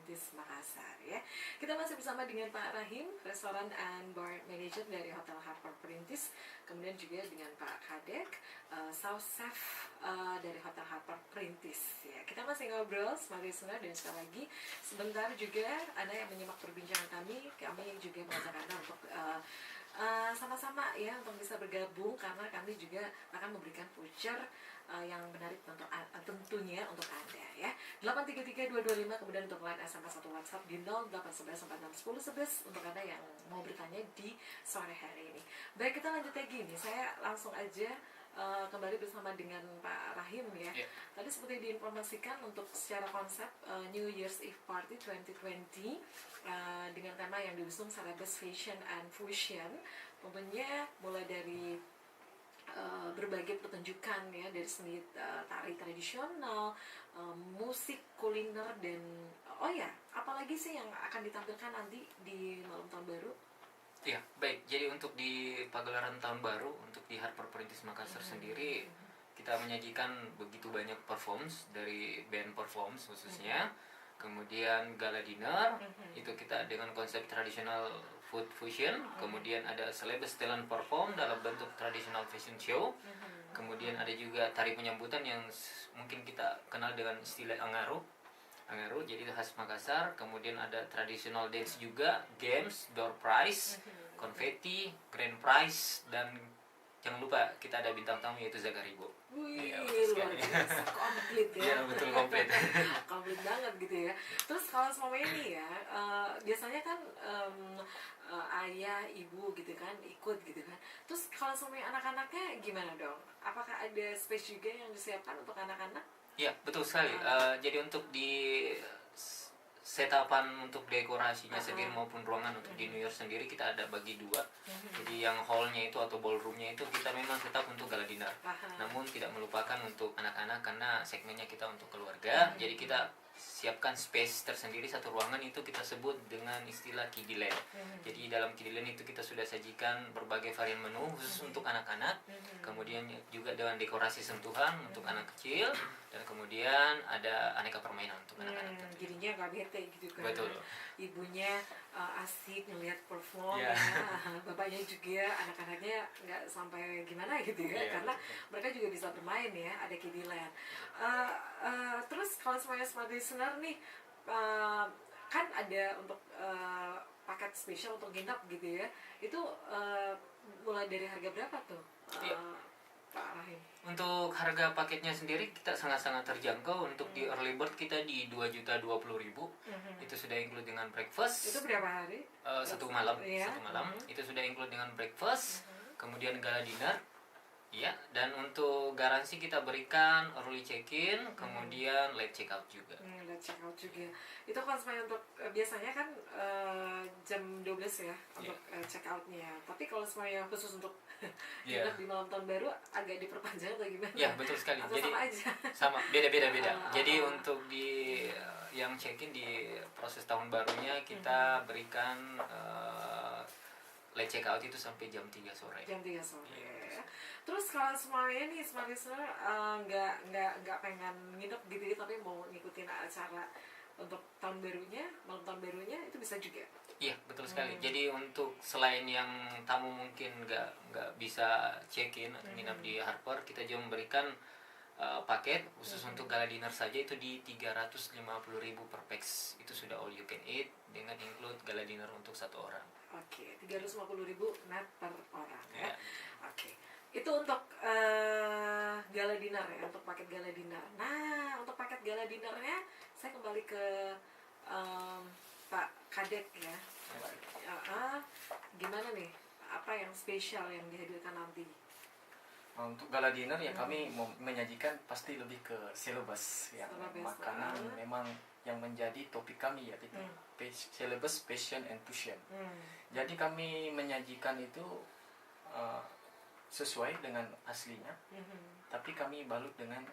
Perintis Makassar ya. Kita masih bersama dengan Pak Rahim, Restoran and Bar Manager dari Hotel Harper Perintis. Kemudian juga dengan Pak Kadek, South Chef dari Hotel Harper Perintis ya. Kita masih ngobrol sebagai listener, dan sekali lagi sebentar juga Anda yang menyimak perbincangan kami juga mengajak Anda untuk sama-sama ya untuk bisa bergabung, karena kami juga akan memberikan voucher yang menarik tentunya untuk Anda ya. 833-225, kemudian untuk line SMS atau WhatsApp di 0811-461011 untuk Anda yang mau bertanya di sore hari ini. Baik, kita lanjut lagi nih. Saya langsung aja kembali bersama dengan Pak Rahim ya. Tadi seperti diinformasikan untuk secara konsep New Year's Eve Party 2020 dengan tema yang diusung Celebes Fashion and Fusion. Tentunya mulai dari berbagai pertunjukan ya, dari seni tari tradisional, musik, kuliner, dan apalagi sih yang akan ditampilkan nanti di malam tahun baru? Ya, baik. Jadi untuk di pagelaran tahun baru, untuk di Harper Perintis Makassar sendiri, kita menyajikan begitu banyak performance dari band performance khususnya. Kemudian gala dinner, itu kita dengan konsep tradisional food fusion. Kemudian ada celebes talent perform dalam bentuk tradisional fashion show. Kemudian ada juga tari penyambutan yang mungkin kita kenal dengan istilah Angaru, jadi itu khas Makassar. Kemudian ada traditional dance juga, games, door prize, konfeti, grand prize, dan jangan lupa kita ada bintang tamu yaitu Zakaribo. Wih, luar biasa, komplit ya. Iya, betul, komplit. Komplit banget gitu ya. Terus kalau selama ini ya, biasanya kan ayah, ibu gitu kan ikut gitu kan. Terus kalau selama anak-anaknya gimana dong? Apakah ada space juga yang disiapkan untuk anak-anak? Ya, betul sekali. Jadi untuk di setapan untuk dekorasinya sendiri maupun ruangan untuk di New Year sendiri kita ada bagi dua. Jadi yang hallnya itu atau ballroomnya itu kita memang tetap untuk gala dinner. Namun tidak melupakan untuk anak-anak karena segmennya kita untuk keluarga. Jadi kita siapkan space tersendiri, satu ruangan itu kita sebut dengan istilah Kidiland. Jadi dalam Kidiland itu kita sudah sajikan berbagai varian menu khusus untuk anak-anak. Kemudian juga dengan dekorasi sentuhan untuk anak kecil, dan kemudian ada aneka permainan untuk anak-anak. Jadinya nggak bete gitu kan. Betul. Ibunya asik ngelihat perform, ya. Bapaknya juga, anak-anaknya nggak sampai gimana gitu ya, karena mereka juga bisa bermain ya, ada Kidiland. Terus kalau semuanya smart listener nih, kan ada untuk paket spesial untuk nginep gitu ya, itu mulai dari harga berapa tuh? Pak Rahim. Untuk harga paketnya sendiri kita sangat-sangat terjangkau. Untuk di early bird kita di 2.020.000. Itu sudah include dengan breakfast. Itu berapa hari? Satu malam. Ya. Satu malam. Itu sudah include dengan breakfast. Kemudian gala dinner. Ya, dan untuk garansi kita berikan early check-in, kemudian late check-out juga. Late check-out juga. Itu kan untuk biasanya kan jam 12 ya untuk check-outnya. Tapi kalau semuanya khusus untuk nginep di malam tahun baru agak diperpanjang atau gimana? Ya, betul sekali. Atau jadi sama aja? Sama, beda. Jadi untuk di yang check-in di proses tahun barunya kita berikan late check out itu sampai jam 3 sore. Jam 3 sore. Terus kalau semuanya nih smart listener nggak pengen nginep gitu ya, tapi mau ngikutin acara untuk tahun barunya, malam tahun barunya, itu bisa juga. Iya, betul sekali. Jadi untuk selain yang tamu mungkin nggak bisa check-in atau nginap di Harper, kita juga memberikan paket khusus untuk gala dinner saja itu di 350.000 per pax. Itu sudah all you can eat dengan include gala dinner untuk satu orang. Oke, 350.000 net per orang ya. Oke. Itu untuk gala dinner ya, untuk paket gala dinner. Nah, untuk paket gala dinernya saya kembali ke Pak Kadek ya. Gimana nih? Apa yang spesial yang dihadirkan nanti? Untuk gala dinner ya kami menyajikan pasti lebih ke celebes ya, makanan memang yang menjadi topik kami ya, itu celebes, passion and fusion. Jadi kami menyajikan itu sesuai dengan aslinya, tapi kami balut dengan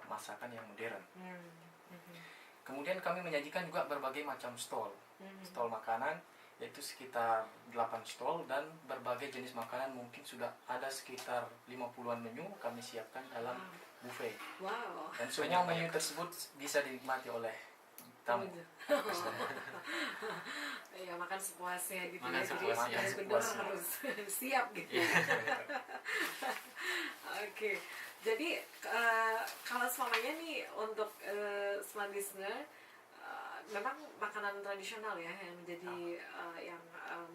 masakan yang modern. Kemudian kami menyajikan juga berbagai macam stall makanan, yaitu sekitar 8 stall, dan berbagai jenis makanan mungkin sudah ada sekitar 50-an menu kami siapkan dalam buffet. Wow. Dan semua menu tersebut bisa dinikmati oleh tamu. Ya makan sepuasnya gitu Makan ya, jadi sepuasnya. benar-benar harus siap gitu. Oke, jadi kalau semuanya nih untuk smart listener, memang makanan tradisional ya yang menjadi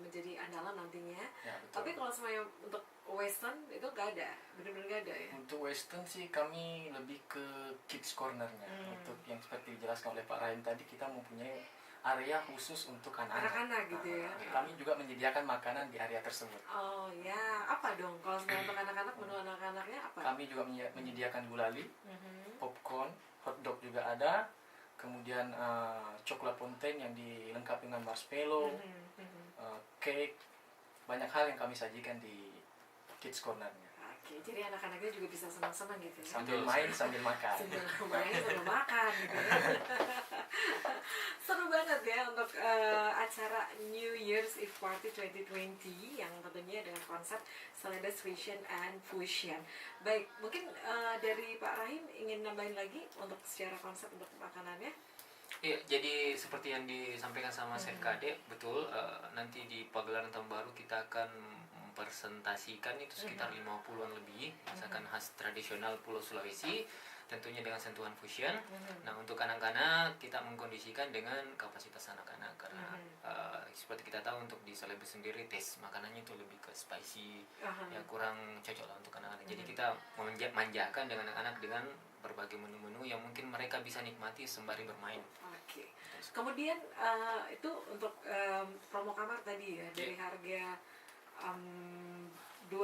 menjadi andalan nantinya. Ya, betul. Tapi kalau semuanya untuk western itu nggak ada, benar-benar nggak ada ya. Untuk western sih kami lebih ke kids cornernya. Untuk yang seperti dijelaskan oleh Pak Rahim tadi, kita mempunyai area khusus untuk Anak-anak gitu ya. Kami juga menyediakan makanan di area tersebut. Oh ya, apa dong kalau semuanya untuk anak-anak, menu anak-anaknya apa? Kami juga menyediakan gulali, popcorn, hotdog juga ada, kemudian coklat fontaine yang dilengkapi dengan marshmallow, cake, banyak hal yang kami sajikan di kids cornernya. Oke, jadi anak-anaknya juga bisa senang-senang gitu ya. Sambil main sambil makan. Sambil main sambil makan gitu ya. Seru banget ya untuk acara New Year's Eve Party 2020 yang tentunya dengan konsep Celebration and Fusion. Baik, mungkin dari Pak Rahim ingin nambahin lagi untuk secara konsep untuk makanannya? Iya, jadi seperti yang disampaikan sama Chef Kade, betul. Nanti di pagelaran tahun baru kita akan mempresentasikan itu sekitar 50-an lebih masakan khas tradisional Pulau Sulawesi, tentunya dengan sentuhan fusion. Nah, untuk anak-anak kita mengkondisikan dengan kapasitas anak-anak karena seperti kita tahu untuk di Celebes sendiri taste makanannya itu lebih ke spicy, ya kurang cocok lah untuk anak-anak. Jadi kita manjakan dengan anak-anak dengan berbagai menu-menu yang mungkin mereka bisa nikmati sembari bermain. Oke. Kemudian itu untuk promo kamar tadi ya, dari harga 2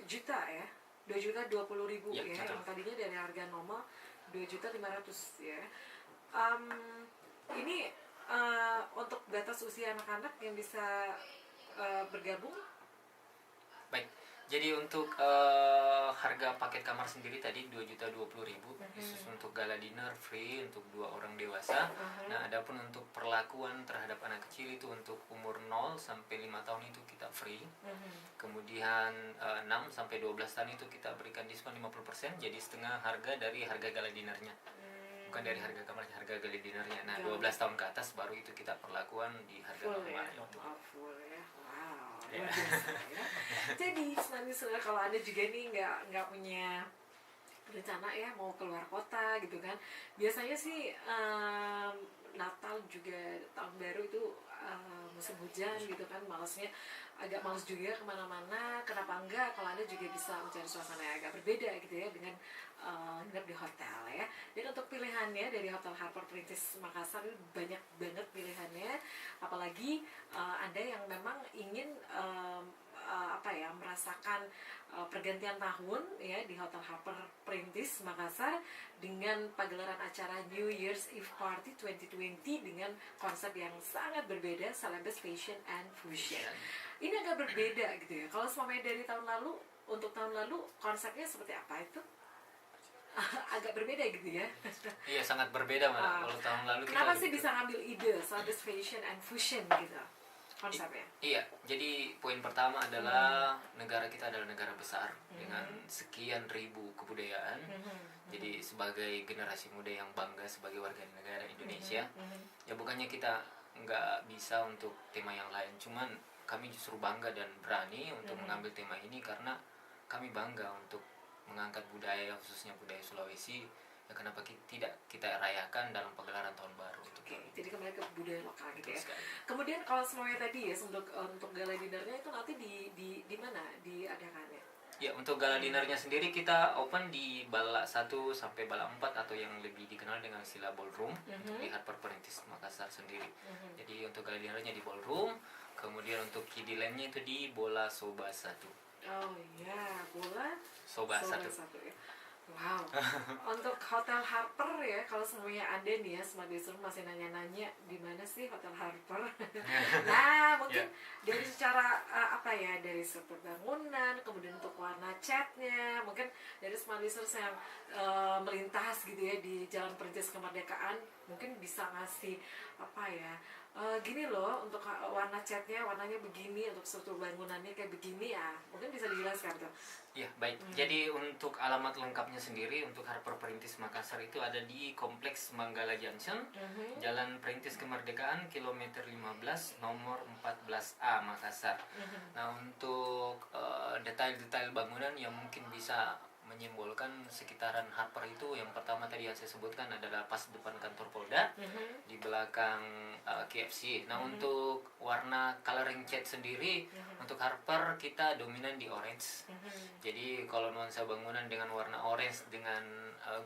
juta ya, 2.020.000 ya, yang tadinya dari harga normal 2.500.000 ya. Ini untuk batas usia anak-anak yang bisa bergabung. Baik, jadi untuk harga paket kamar sendiri tadi 2.020.000 khusus untuk gala dinner free untuk 2 orang dewasa. Nah, adapun untuk perlakuan terhadap anak kecil itu untuk umur 0 sampai 5 tahun itu kita free. Kemudian 6 sampai 12 tahun itu kita berikan diskon 50%, jadi setengah harga dari harga gala dinernya. Bukan dari harga kamarnya, harga gala dinernya. Nah, 12 tahun ke atas baru itu kita perlakuan di harga normal. Full ya. Wow. Ya. Jadi sebenarnya kalau Anda juga nih nggak punya rencana ya mau keluar kota gitu kan, biasanya sih Natal juga tahun baru itu musim hujan gitu kan, agak males juga kemana-mana. Kenapa enggak kalau Anda juga bisa mencari suasana yang agak berbeda gitu ya dengan nginep di hotel ya. Dan untuk pilihannya dari Hotel Harper Perintis Makassar itu banyak banget pilihannya, apalagi Anda yang memang ingin merasakan pergantian tahun ya di Hotel Harper Perintis Makassar dengan pagelaran acara New Year's Eve Party 2020 dengan konsep yang sangat berbeda, Celebration and Fusion. Ini agak berbeda gitu ya. Kalau selama dari tahun lalu, untuk tahun lalu konsepnya seperti apa itu? Agak berbeda gitu ya. Iya, sangat berbeda malah kalau tahun lalu. Kenapa sih bisa ngambil ide Celebration and Fusion gitu konsepnya? Iya, jadi poin pertama adalah negara kita adalah negara besar dengan sekian ribu kebudayaan. Jadi sebagai generasi muda yang bangga sebagai warga negara Indonesia, ya bukannya kita nggak bisa untuk tema yang lain, cuman kami justru bangga dan berani untuk mengambil tema ini karena kami bangga untuk mengangkat budaya, khususnya budaya Sulawesi. Ya, kenapa tidak kita rayakan dalam pagelaran tahun baru itu? Jadi kembali ke budaya lokal gitu ya. Sekali. Kemudian kalau semuanya tadi ya untuk gala dinernya itu nanti di mana diadakannya? Ya, untuk gala dinernya sendiri kita open di Bala 1 sampai Bala 4 atau yang lebih dikenal dengan istilah ballroom di Harper Perintis Makassar sendiri. Jadi untuk gala dinernya di ballroom, kemudian untuk kiddie lamp-nya itu di Bola Soba 1. Oh iya, Bola Soba 1 ya. Wow. Untuk Hotel Harper ya, kalau semuanya ada nih ya, Smart Listener masih nanya-nanya di mana sih Hotel Harper. Nah, mungkin dari secara dari struktur bangunan, kemudian untuk warna catnya, mungkin dari Smart Listener yang melintas gitu ya di Jalan Perintis Kemerdekaan, mungkin bisa ngasih gini loh untuk warna catnya, warnanya begini, untuk struktur bangunannya kayak begini ya, mungkin bisa dijelaskan tuh. Ya, baik. Jadi untuk alamat lengkapnya sendiri untuk Harper Perintis Makassar itu ada di Kompleks Manggala Junction, Jalan Perintis Kemerdekaan, kilometer 15, nomor 14A, Makassar. Nah, untuk detail-detail bangunan yang mungkin bisa menyimbolkan sekitaran Harper itu, yang pertama tadi yang saya sebutkan adalah pas depan kantor Polda, di belakang KFC. Nah, untuk warna coloring cat sendiri untuk Harper kita dominan di orange. Jadi kalau nuansa bangunan dengan warna orange dengan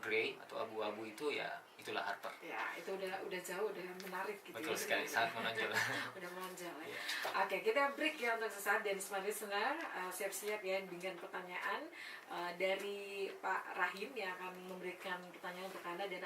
grey atau abu-abu itu ya itulah Harper. Ya, itu udah jauh, udah menarik gitu. Betul ya, sekali, sangat menonjol. Udah menonjol ya. Oke, kita break ya untuk sesaat, dan smart listener siap-siap ya dengan pertanyaan dari Pak Rahim yang akan memberikan pertanyaan untuk Anda, dan